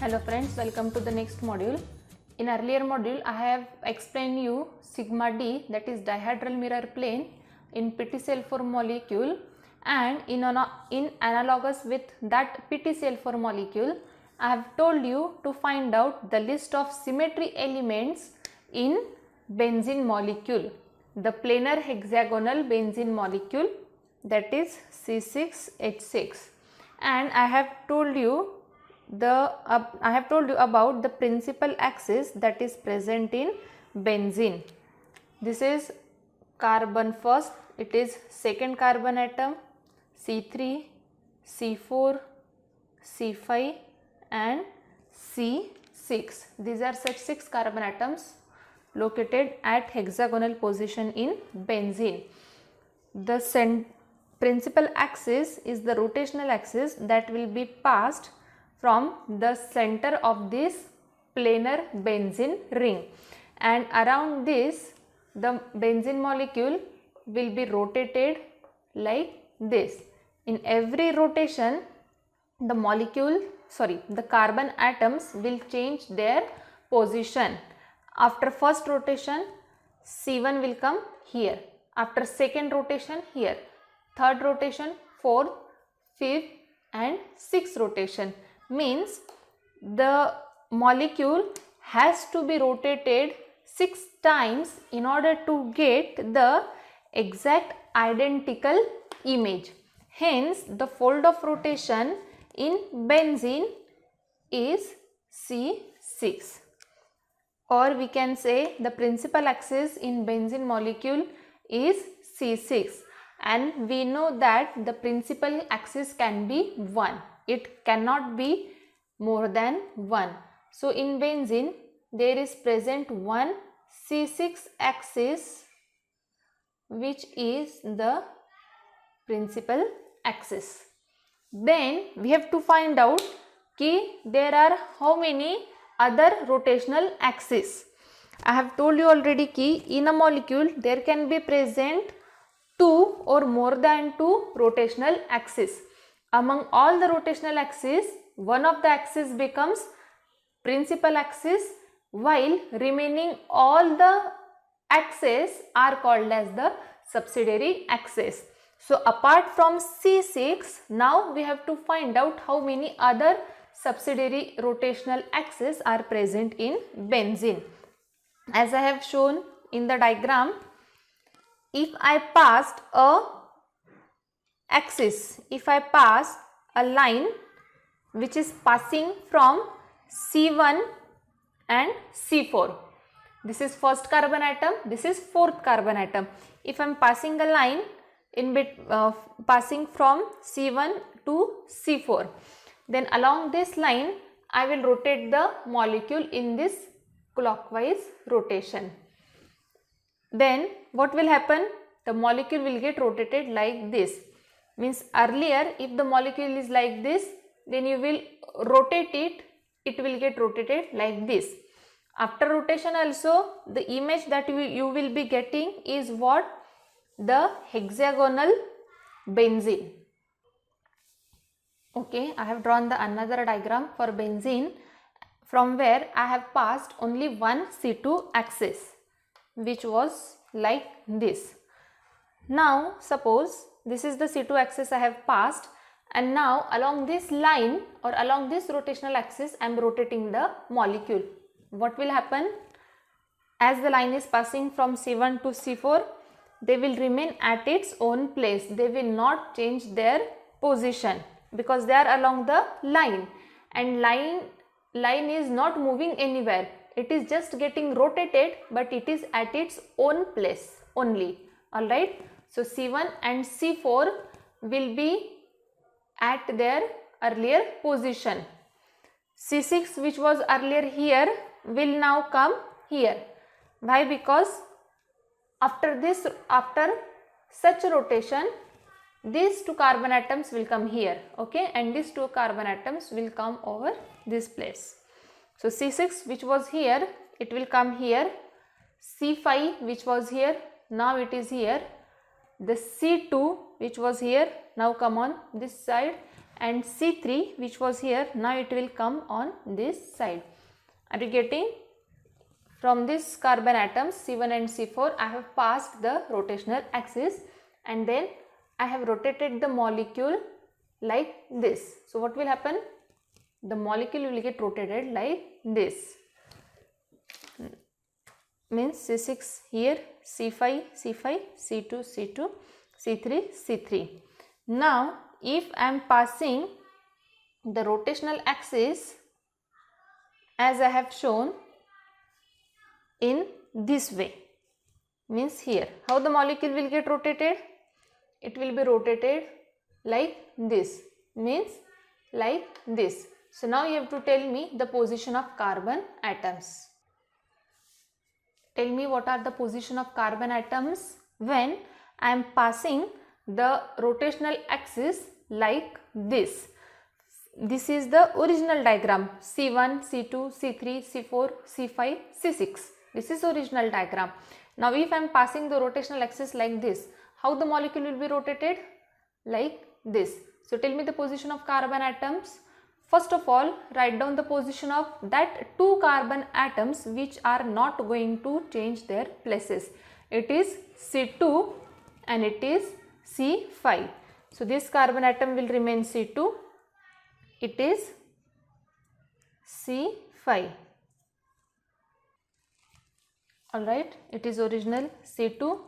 Hello friends, welcome to the next module. In earlier module, I have explained you sigma D, that is dihedral mirror plane in PtCl4 molecule, and in analogous with that PtCl4 molecule, I have told you to find out the list of symmetry elements in benzene molecule, the planar hexagonal benzene molecule, that is C6H6, and I have told you about the principal axis that is present in benzene. This is carbon first, it is second carbon atom, C3, C4, C5 and C6. These are such 6 carbon atoms located at hexagonal position in benzene. The principal axis is the rotational axis that will be passed from the center of this planar benzene ring, and around this the benzene molecule will be rotated like this. In every rotation the carbon atoms will change their position. After first rotation C1 will come here, after second rotation here, third rotation, fourth, fifth and sixth rotation. Means the molecule has to be rotated 6 times in order to get the exact identical image. Hence the fold of rotation in benzene is C6, or we can say the principal axis in benzene molecule is C6, and we know that the principal axis can be 1. It cannot be more than 1. So in benzene there is present one C6 axis which is the principal axis. Then we have to find out ki there are how many other rotational axes. I have told you already ki in a molecule there can be present 2 or more than 2 rotational axes. Among all the rotational axes, one of the axes becomes principal axis, while remaining all the axes are called as the subsidiary axes. So apart from C6, now we have to find out how many other subsidiary rotational axes are present in benzene. As I have shown in the diagram, if I pass a line which is passing from C1 and C4, this is first carbon atom, this is fourth carbon atom. If I am passing a line passing from C1 to C4, then along this line I will rotate the molecule in this clockwise rotation. Then what will happen? The molecule will get rotated like this. Means earlier if the molecule is like this, then you will rotate it, it will get rotated like this. After rotation also the image that you will be getting is what? The hexagonal benzene. Okay, I have drawn the another diagram for benzene from where I have passed only one C2 axis which was like this. Now suppose this is the C2 axis I have passed, and now along this line or along this rotational axis I am rotating the molecule. What will happen? As the line is passing from C1 to C4, they will remain at its own place. They will not change their position because they are along the line, and line is not moving anywhere. It is just getting rotated, but it is at its own place only. Alright. So C1 and C4 will be at their earlier position. C6 which was earlier here will now come here. Why? Because after such rotation these 2 carbon atoms will come here, okay, and these 2 carbon atoms will come over this place. So C6 which was here, it will come here. C5 which was here, now it is here. The C2 which was here now come on this side, and C3 which was here, now it will come on this side. Are you getting? From this carbon atoms C1 and C4, I have passed the rotational axis and then I have rotated the molecule like this. So what will happen? The molecule will get rotated like this. Means C6 here, C5, C5, C2, C2, C3, C3. Now if I am passing the rotational axis as I have shown in this way, means here, how the molecule will get rotated? It will be rotated like this, means like this. So now you have to tell me the position of carbon atoms. Tell me what are the position of carbon atoms when I am passing the rotational axis like this. This is the original diagram, C1, C2, C3, C4, C5, C6. This is original diagram. Now if I am passing the rotational axis like this, how the molecule will be rotated? Like this. So tell me the position of carbon atoms. First of all, write down the position of that two carbon atoms which are not going to change their places. It is C2 and it is C5. So this carbon atom will remain C2. It is C5. Alright, it is original C2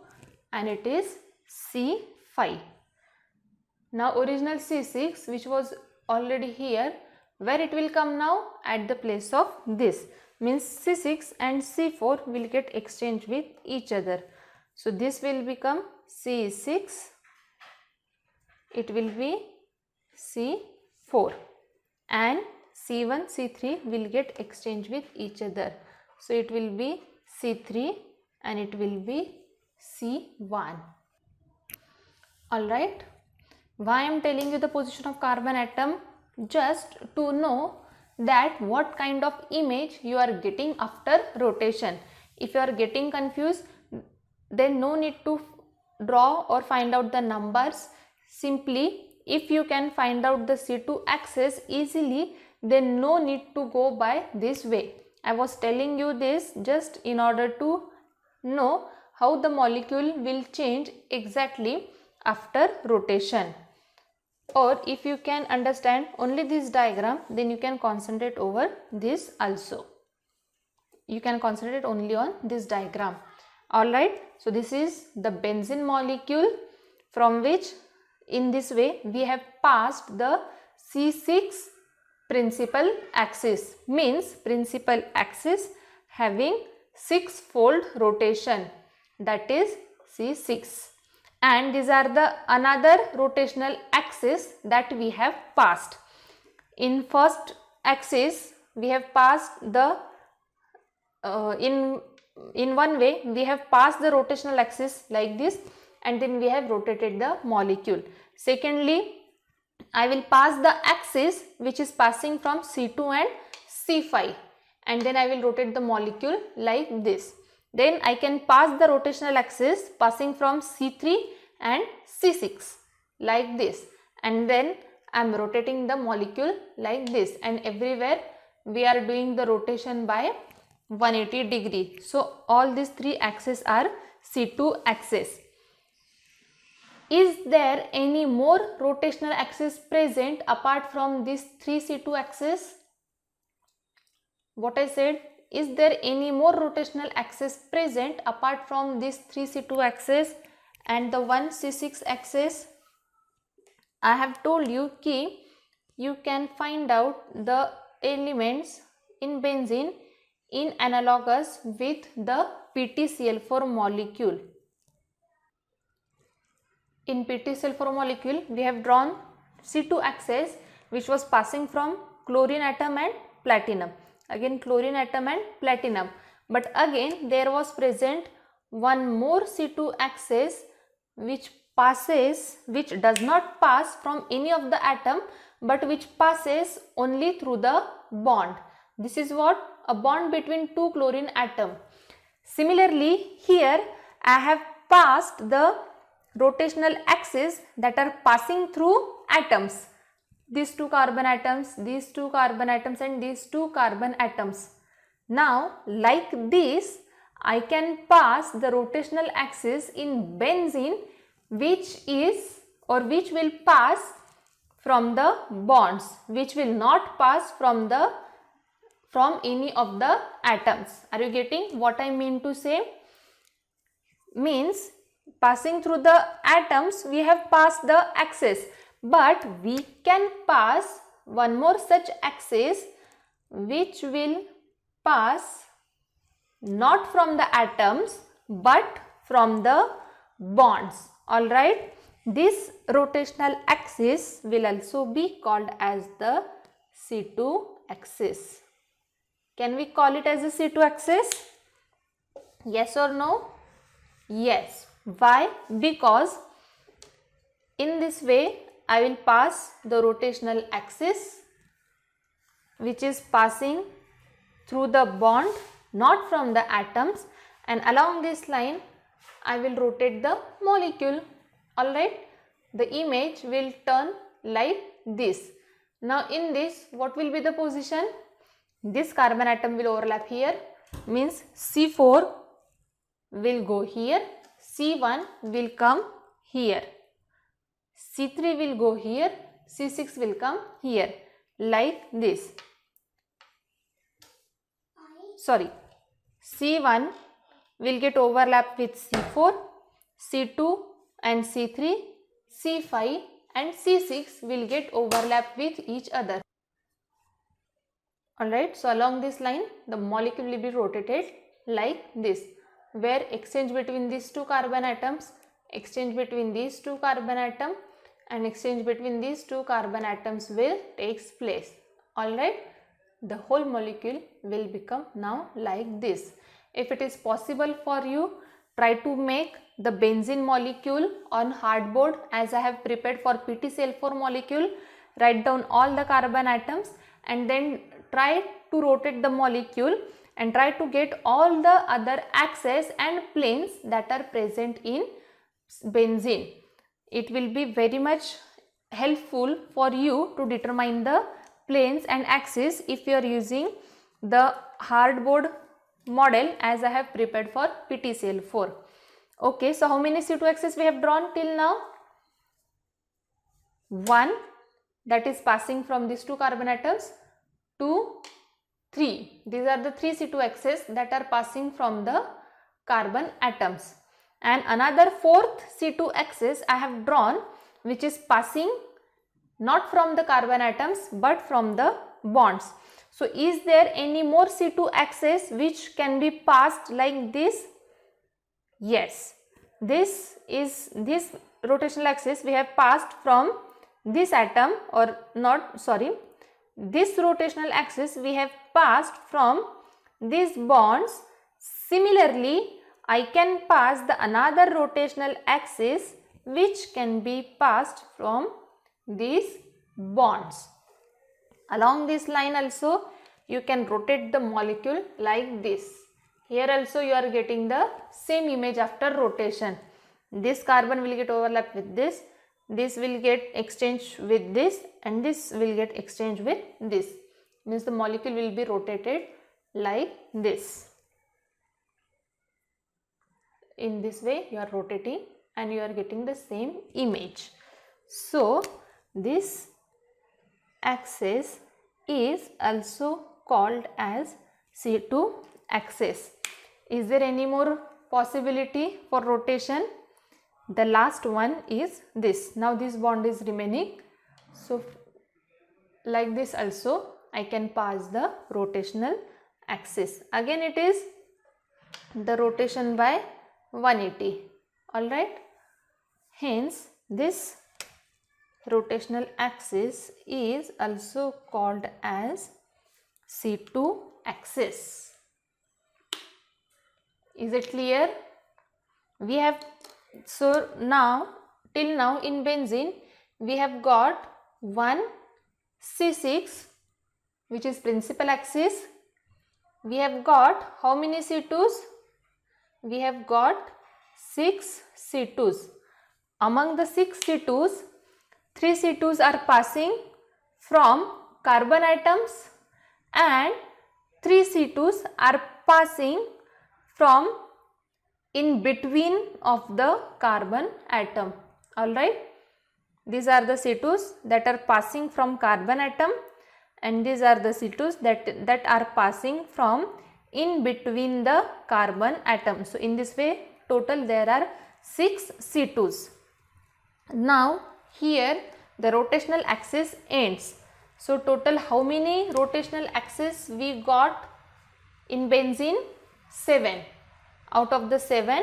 and it is C5. Now original C6 which was already here, where it will come now? At the place of this. Means C6 and C4 will get exchanged with each other. So this will become C6, it will be C4 and C1, C3 will get exchanged with each other. So it will be C3 and it will be C1. Alright. Why I am telling you the position of carbon atom? Just to know that what kind of image you are getting after rotation. If you are getting confused, then no need to draw or find out the numbers. Simply, if you can find out the C2 axis easily, then no need to go by this way. I was telling you this just in order to know how the molecule will change exactly after rotation. Or if you can understand only this diagram, then you can concentrate over this also. You can concentrate only on this diagram. Alright, so this is the benzene molecule from which in this way we have passed the C6 principal axis. Means principal axis having 6-fold rotation, that is C6. And these are the another rotational axis that we have passed. In first axis we have passed the in one way we have passed the rotational axis like this and then we have rotated the molecule. Secondly, I will pass the axis which is passing from C2 and C5 and then I will rotate the molecule like this. Then I can pass the rotational axis passing from C3 and C6 like this and then I am rotating the molecule like this, and everywhere we are doing the rotation by 180 degree. So all these three axes are C2 axis. Is there any more rotational axis present apart from these three C2 axes? What I said, is there any more rotational axis present apart from these three C2 axis and the one C6 axis? I have told you कि you can find out the elements in benzene in analogous with the PtCl4 molecule. In PtCl4 molecule, we have drawn C2 axis which was passing from chlorine atom and platinum. Again chlorine atom and platinum. But again there was present one more C2 axis which does not pass from any of the atom but which passes only through the bond. This is what? A bond between two chlorine atom. Similarly, here I have passed the rotational axis that are passing through atoms. these two carbon atoms, these two carbon atoms and these two carbon atoms. Now like this I can pass the rotational axis in benzene, which is or which will pass from the bonds, which will not pass from any of the atoms. Are you getting what I mean to say? Means passing through the atoms we have passed the axis, but we can pass one more such axis which will pass not from the atoms but from the bonds. Alright, this rotational axis will also be called as the C2 axis. Can we call it as a C2 axis? Yes or no? Yes. Why? Because in this way I will pass the rotational axis which is passing through the bond, not from the atoms, and along this line I will rotate the molecule. Alright, the image will turn like this. Now in this, what will be the position? This carbon atom will overlap here, means C4 will go here, C1 will come here, C3 will go here, C6 will come here, like this. Sorry, C1 will get overlap with C4, C2 and C3, C5 and C6 will get overlap with each other. Alright, so along this line the molecule will be rotated like this, where exchange between these two carbon atoms, exchange between these two carbon atom and exchange between these two carbon atoms will takes place. Alright, the whole molecule will become now like this. If it is possible for you, try to make the benzene molecule on hardboard as I have prepared for PtCl4 molecule. Write down all the carbon atoms and then try to rotate the molecule and try to get all the other axes and planes that are present in benzene. It will be very much helpful for you to determine the planes and axes if you are using the hardboard model as I have prepared for PtCl4. Okay, so how many C2 axes we have drawn till now? 1, that is passing from these two carbon atoms. 2, 3. These are the 3 C2 axes that are passing from the carbon atoms. And another 4th C2 axis I have drawn, which is passing not from the carbon atoms but from the bonds. So is there any more C2 axis which can be passed like this? Yes, this rotational axis we have passed from this atom, or not, sorry, this rotational axis we have passed from these bonds. Similarly, I can pass the another rotational axis which can be passed from these bonds. Along this line also you can rotate the molecule like this. Here also you are getting the same image after rotation. This carbon will get overlap with this will get exchanged with this, and this will get exchanged with this. Means the molecule will be rotated like this. In this way you are rotating and you are getting the same image. So this axis is also called as C2 axis. Is there any more possibility for rotation? The last one is this. Now this bond is remaining. So like this also I can pass the rotational axis. Again it is the rotation by 180. Alright. Hence this rotational axis is also called as C2 axis. Is it clear? We have, so now till now in benzene we have got one C6 which is principal axis. We have got how many C2s? We have got 6 C2s. Among the 6 C2s, 3 C2s are passing from carbon atoms and 3 C2s are passing from in between of the carbon atom. Alright, these are the C2s that are passing from carbon atom and these are the C2s that are passing from in between the carbon atom. So in this way total there are 6 C2s. Now here the rotational axis ends. So total how many rotational axes we got in benzene? 7. Out of the 7,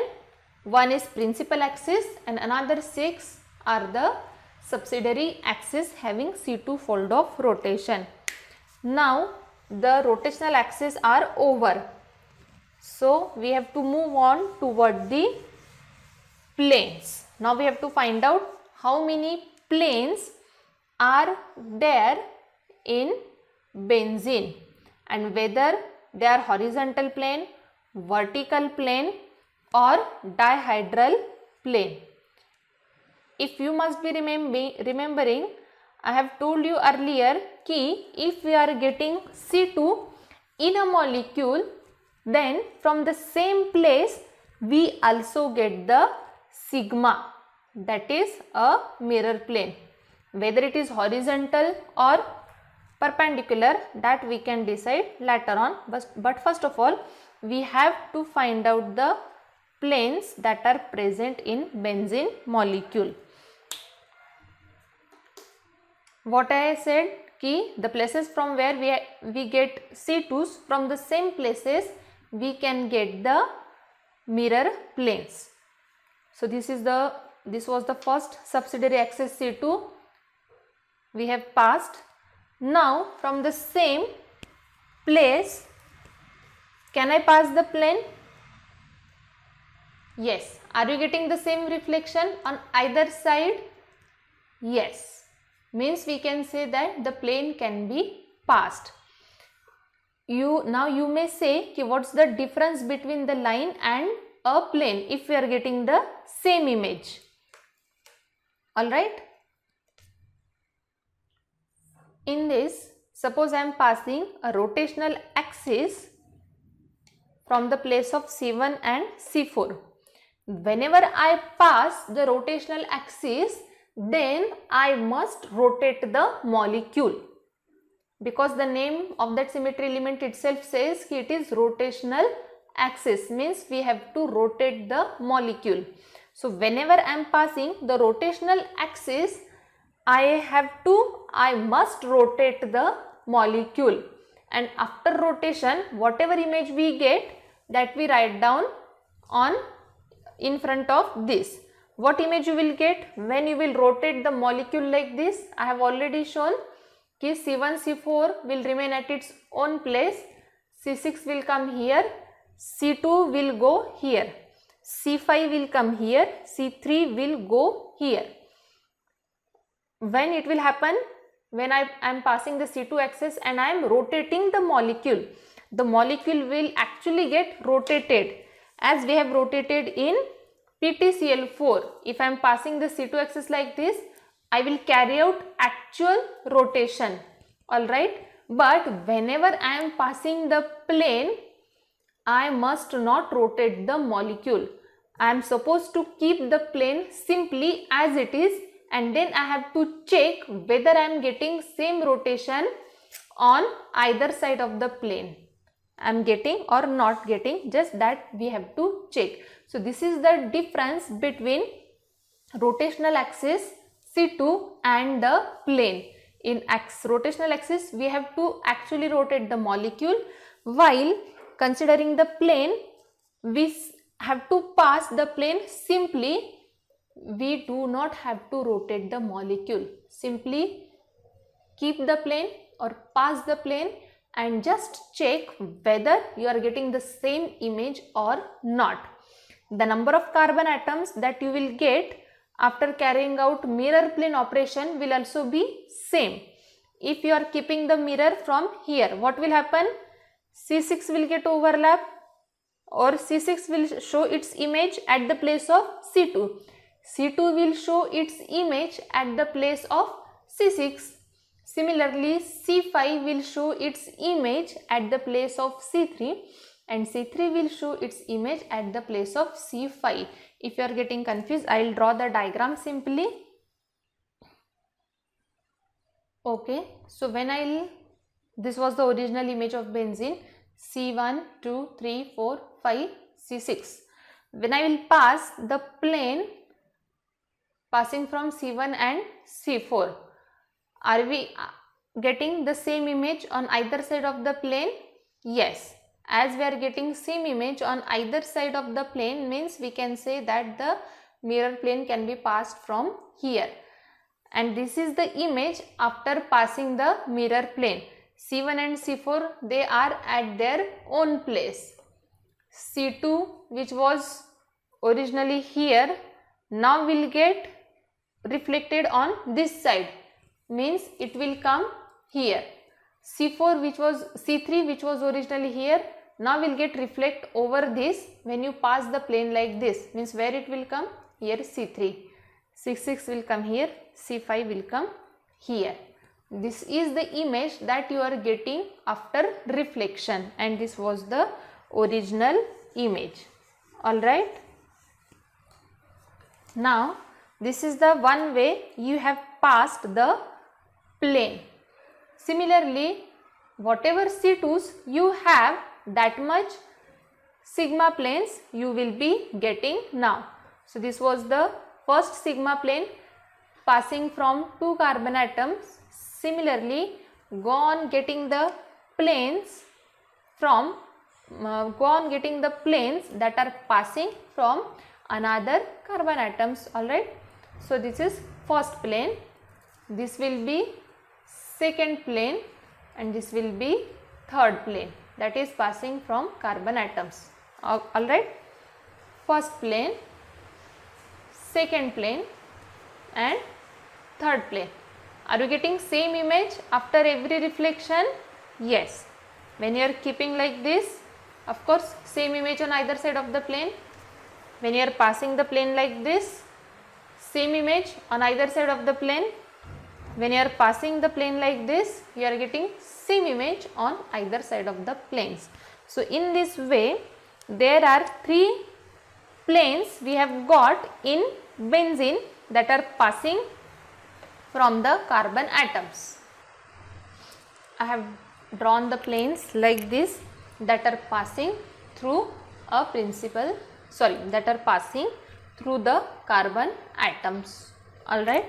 one is principal axis and another 6 are the subsidiary axis having C2 fold of rotation. Now the rotational axes are over. So we have to move on toward the planes. Now we have to find out how many planes are there in benzene and whether they are horizontal plane, vertical plane or dihedral plane. If you must be remembering, I have told you earlier कि if we are getting C2 in a molecule, then from the same place we also get the sigma, that is a mirror plane. Whether it is horizontal or perpendicular, that we can decide later on, but first of all we have to find out the planes that are present in benzene molecule. What I said कि the places from where we get C2s, from the same places we can get the mirror planes. So this was the first subsidiary axis C2 we have passed. Now from the same place can I pass the plane? Yes. Are you getting the same reflection on either side? Yes. Means we can say that the plane can be passed. Now you may say कि what's the difference between the line and a plane if we are getting the same image. Alright. In this, suppose I am passing a rotational axis from the place of C1 and C4. Whenever I pass the rotational axis, then I must rotate the molecule, because the name of that symmetry element itself says it is rotational axis, means we have to rotate the molecule. So whenever I am passing the rotational axis, I must rotate the molecule, and after rotation whatever image we get, that we write down on in front of this. What image you will get when you will rotate the molecule like this? I have already shown कि C1, C4 will remain at its own place, C6 will come here, C2 will go here, C5 will come here, C3 will go here. When it will happen? When I am passing the C2 axis and I am rotating the molecule will actually get rotated as we have rotated in PTCl4. If I am passing the C2 axis like this, I will carry out actual rotation. Alright. But whenever I am passing the plane, I must not rotate the molecule. I am supposed to keep the plane simply as it is, and then I have to check whether I am getting same rotation on either side of the plane. I am getting or not getting, just that we have to check. So this is the difference between rotational axis C2 and the plane. In rotational axis we have to actually rotate the molecule, while considering the plane we have to pass the plane simply. We do not have to rotate the molecule. Simply keep the plane or pass the plane and just check whether you are getting the same image or not. The number of carbon atoms that you will get after carrying out mirror plane operation will also be same. If you are keeping the mirror from here, what will happen? C6 will get overlap, or C6 will show its image at the place of C2. C2 will show its image at the place of C6. Similarly, C5 will show its image at the place of C3 and C3 will show its image at the place of C5. If you are getting confused, I will draw the diagram simply. Okay, so this was the original image of benzene, C1, 2, 3, 4, 5, C6. When I will pass the plane passing from C1 and C4, are we getting the same image on either side of the plane? Yes. As we are getting same image on either side of the plane, means we can say that the mirror plane can be passed from here. And this is the image after passing the mirror plane. C1 and C4, they are at their own place. C2, which was originally here, now will get reflected on this side, means it will come here. C3 which was originally here, now will get reflect over this when you pass the plane like this, means where it will come? Here C3. C6 will come here, C5 will come here. This is the image that you are getting after reflection, and this was the original image. Alright. Now this is the one way you have passed the plane. Similarly, whatever C2s you have, that much sigma planes you will be getting now. So this was the first sigma plane passing from two carbon atoms. Similarly, go on getting the planes that are passing from another carbon atoms. Alright. So this is first plane, this will be second plane, and this will be third plane, that is passing from carbon atoms. Alright. First plane, second plane and third plane. Are you getting same image after every reflection? Yes. When you are keeping like this, of course same image on either side of the plane. When you are passing the plane like this, same image on either side of the plane. When you are passing the plane like this, you are getting same image on either side of the planes. So in this way, there are three planes we have got in benzene that are passing from the carbon atoms. I have drawn the planes like this that are passing through that are passing through the carbon atoms. Alright.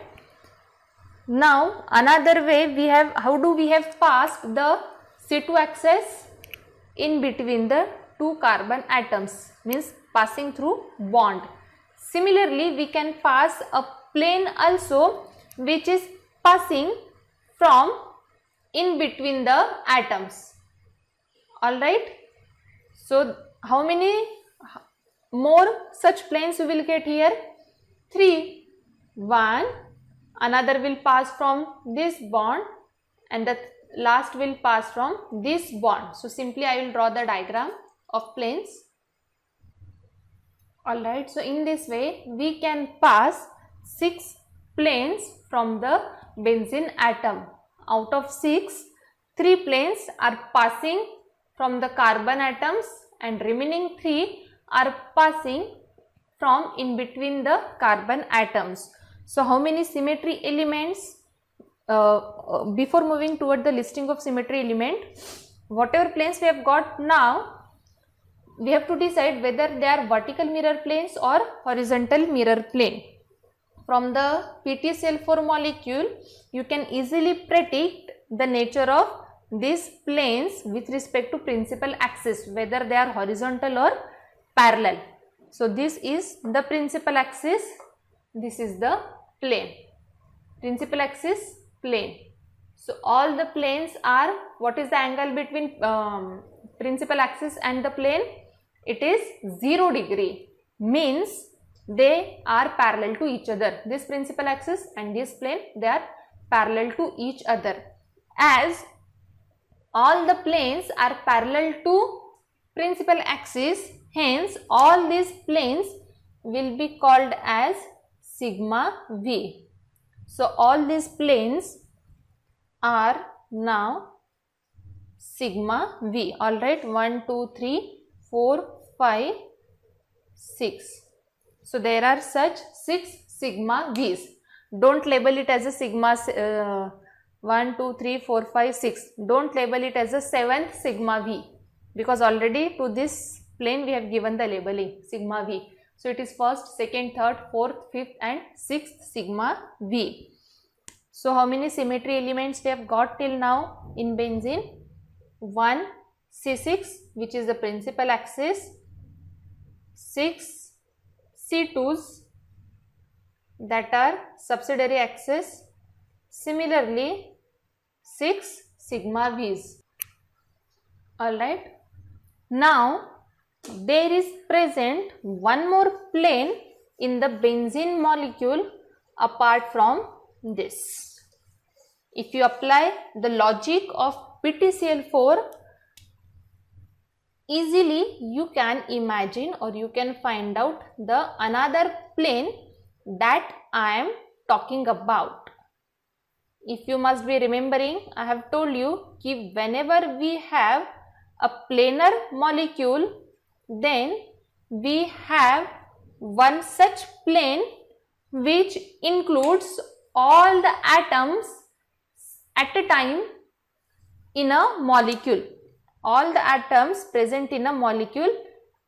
Now another way we have, how do we have passed the C2 axis? In between the two carbon atoms, means passing through bond. Similarly, we can pass a plane also which is passing from in between the atoms. Alright. So how many more such planes you will get here? 3. One, another will pass from this bond, and the last will pass from this bond. So simply I will draw the diagram of planes. Alright, so in this way we can pass 6 planes from the benzene atom. Out of 6, 3 planes are passing from the carbon atoms and remaining 3 are passing from in between the carbon atoms. So how many symmetry elements? Before moving toward the listing of symmetry element, whatever planes we have got now, we have to decide whether they are vertical mirror planes or horizontal mirror plane. From the PTCl4 molecule, you can easily predict the nature of these planes with respect to principal axis, whether they are horizontal or parallel. So this is the principal axis, this is the plane. Principal axis, plane. So all the planes are, what is the angle between principal axis and the plane? It is 0 degree, means they are parallel to each other. This principal axis and this plane, they are parallel to each other. As all the planes are parallel to principal axis, hence all these planes will be called as sigma V. So all these planes are now sigma V. All right, 1, 2, 3, 4, 5, 6. So there are such 6 sigma V's. Don't label it as a sigma 1, 2, 3, 4, 5, 6. Don't label it as a 7th sigma V, because already to this plane we have given the labeling sigma V. So it is first, second, third, fourth, fifth and sixth sigma V. So how many symmetry elements we have got till now in benzene? 1 C6, which is the principal axis, 6 C2s that are subsidiary axis, similarly 6 sigma V's. Alright. Now there is present one more plane in the benzene molecule apart from this. If you apply the logic of PTCl4, easily you can imagine or you can find out the another plane that I am talking about. If you must be remembering, I have told you that whenever we have a planar molecule, then we have one such plane which includes all the atoms at a time in a molecule. All the atoms present in a molecule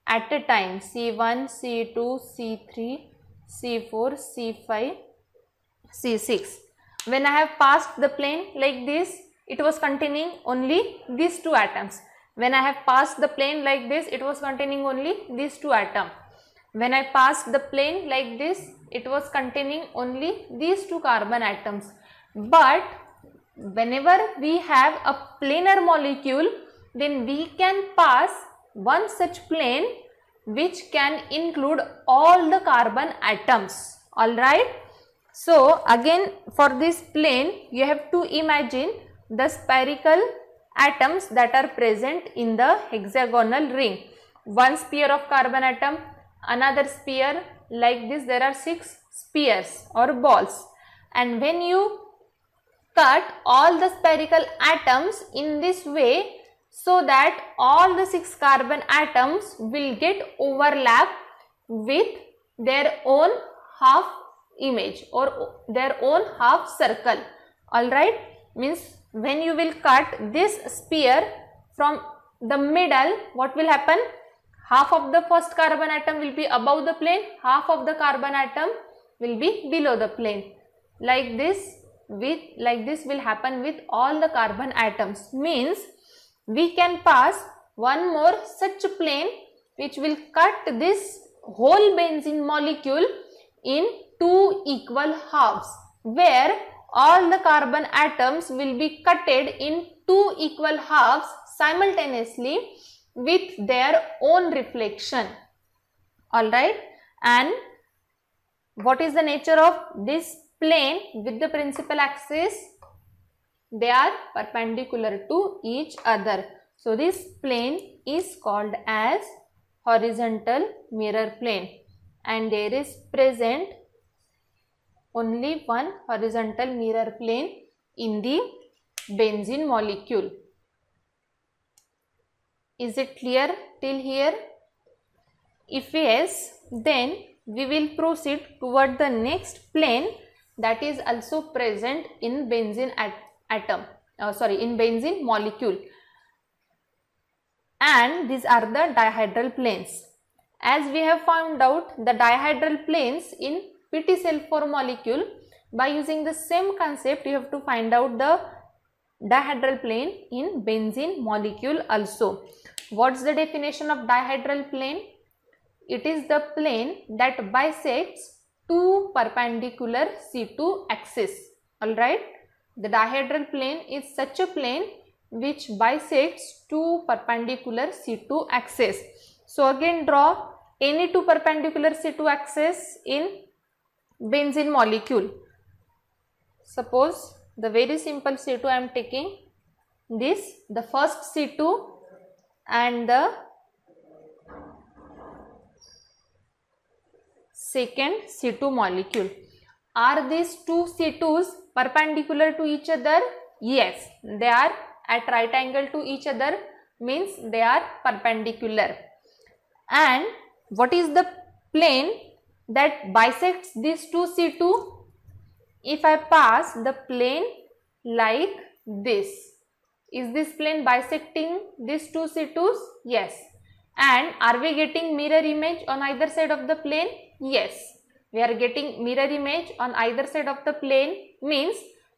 at a time, C1, C2, C3, C4, C5, C6. When I have passed the plane like this, it was containing only these two atoms. When I have passed the plane like this, it was containing only these two atoms. When I passed the plane like this, it was containing only these two carbon atoms. But whenever we have a planar molecule, then we can pass one such plane which can include all the carbon atoms. Alright. So again, for this plane, you have to imagine the spherical atoms that are present in the hexagonal ring. One sphere of carbon atom, another sphere, like this there are 6 spheres or balls, and when you cut all the spherical atoms in this way, so that all the 6 carbon atoms will get overlap with their own half image or their own half circle. Alright, means when you will cut this sphere from the middle, what will happen? Half of the first carbon atom will be above the plane, half of the carbon atom will be below the plane. Like this will happen with all the carbon atoms. Means we can pass one more such plane which will cut this whole benzene molecule in 2 equal halves, where all the carbon atoms will be cutted in 2 equal halves simultaneously with their own reflection. Alright, and what is the nature of this plane with the principal axis? They are perpendicular to each other. So this plane is called as horizontal mirror plane, and there is present only one horizontal mirror plane in the benzene molecule. Is it clear till here? If yes, then we will proceed toward the next plane that is also present in benzene in benzene molecule, and these are the dihedral planes. As we have found out the dihedral planes in PTCl4 molecule, by using the same concept you have to find out the dihedral plane in benzene molecule also. What's the definition of dihedral plane? It is the plane that bisects two perpendicular C2 axes. Alright, the dihedral plane is such a plane which bisects two perpendicular C2 axes. So again draw any two perpendicular C2 axes in benzene molecule. Suppose the very simple C2 I am taking this, the first C2 and the second C2 molecule. Are these two C2s perpendicular to each other? Yes, they are at right angle to each other, means they are perpendicular. And what is the plane that bisects these two C2? If I pass the plane like this, is this plane bisecting these two C2s? Yes. And are we getting mirror image on either side of the plane? Yes. We are getting mirror image on either side of the plane, means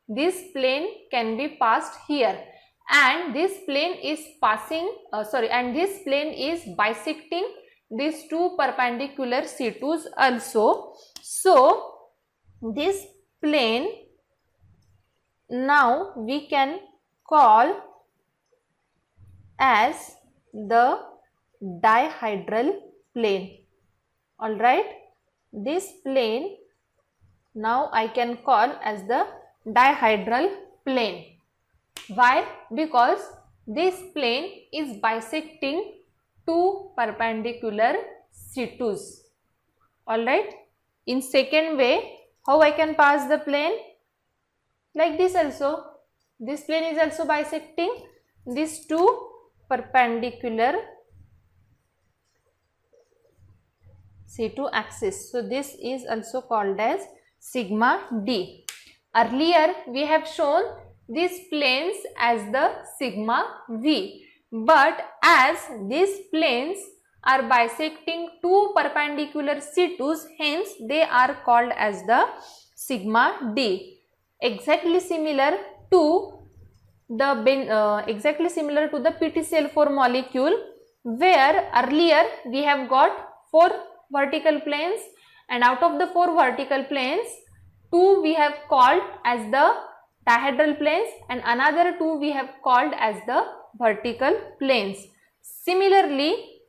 this plane can be passed here, and this plane is passing and this plane is bisecting these two perpendicular C2s also. So this plane now we can call as the dihedral plane. Alright, this plane now I can call as the dihedral plane. Why? Because this plane is bisecting two perpendicular C2s. Alright, in second way, how I can pass the plane? Like this also. This plane is also bisecting these two perpendicular C2 axis. So this is also called as sigma D. Earlier we have shown these planes as the sigma V, but as these planes are bisecting two perpendicular C2s, hence they are called as the sigma D. Exactly similar to the PTCl4 molecule, where earlier we have got 4 vertical planes, and out of the 4 vertical planes, 2 we have called as the dihedral planes and another 2 we have called as the vertical planes. Similarly,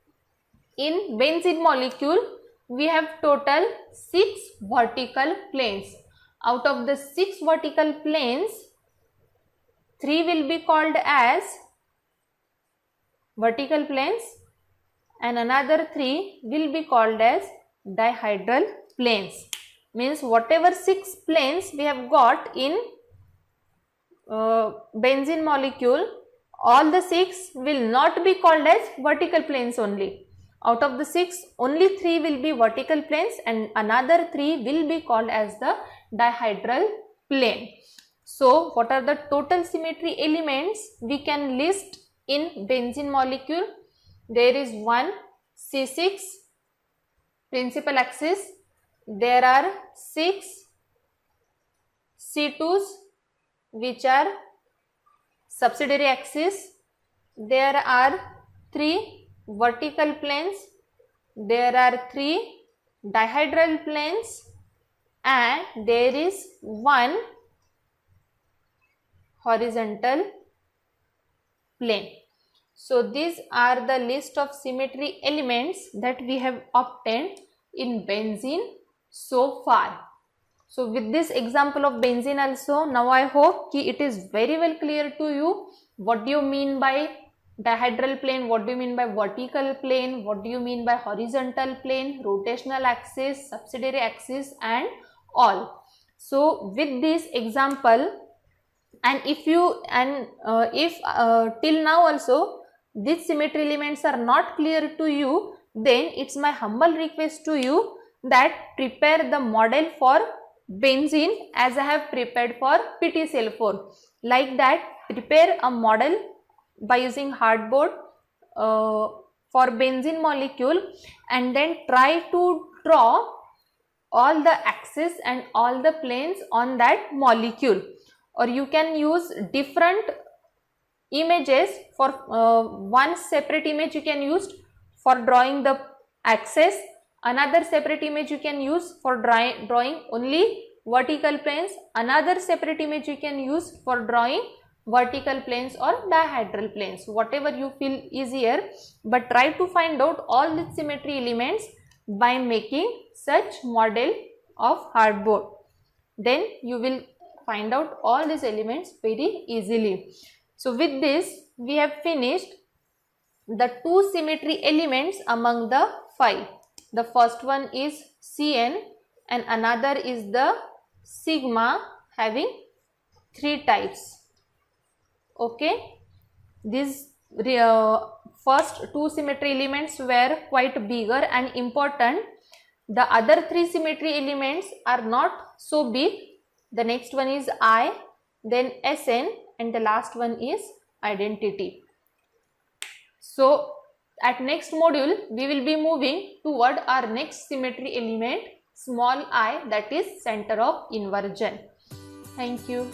in benzene molecule, we have total 6 vertical planes. Out of the 6 vertical planes, 3 will be called as vertical planes and another 3 will be called as dihedral planes. Means whatever 6 planes we have got in benzene molecule, all the 6 will not be called as vertical planes only. Out of the 6, only 3 will be vertical planes and another 3 will be called as the dihedral plane. So what are the total symmetry elements we can list in benzene molecule? There is 1 C6 principal axis, there are 6 C2s which are subsidiary axis, there are 3 vertical planes, there are 3 dihedral planes, and there is 1 horizontal plane. So these are the list of symmetry elements that we have obtained in benzene so far. So with this example of benzene also, now I hope ki it is very well clear to you what do you mean by dihedral plane, what do you mean by vertical plane, what do you mean by horizontal plane, rotational axis, subsidiary axis and all. So with this example, and if till now also these symmetry elements are not clear to you, then it's my humble request to you that prepare the model for benzene as I have prepared for PTCl4. Like that, prepare a model by using hardboard for benzene molecule and then try to draw all the axes and all the planes on that molecule. Or you can use different images. For one separate image you can use for drawing the axis, another separate image you can use for drawing only vertical planes, another separate image you can use for drawing vertical planes or dihedral planes, whatever you feel easier, but try to find out all the symmetry elements by making such model of hardboard. Then you will find out all these elements very easily. So with this we have finished the 2 symmetry elements among the 5. The first one is Cn and another is the sigma having 3 types. Okay, these first two symmetry elements were quite bigger and important. The other three symmetry elements are not so big. The next one is I, then Sn, and the last one is identity. So at next module we will be moving toward our next symmetry element, small I, that is center of inversion. Thank you.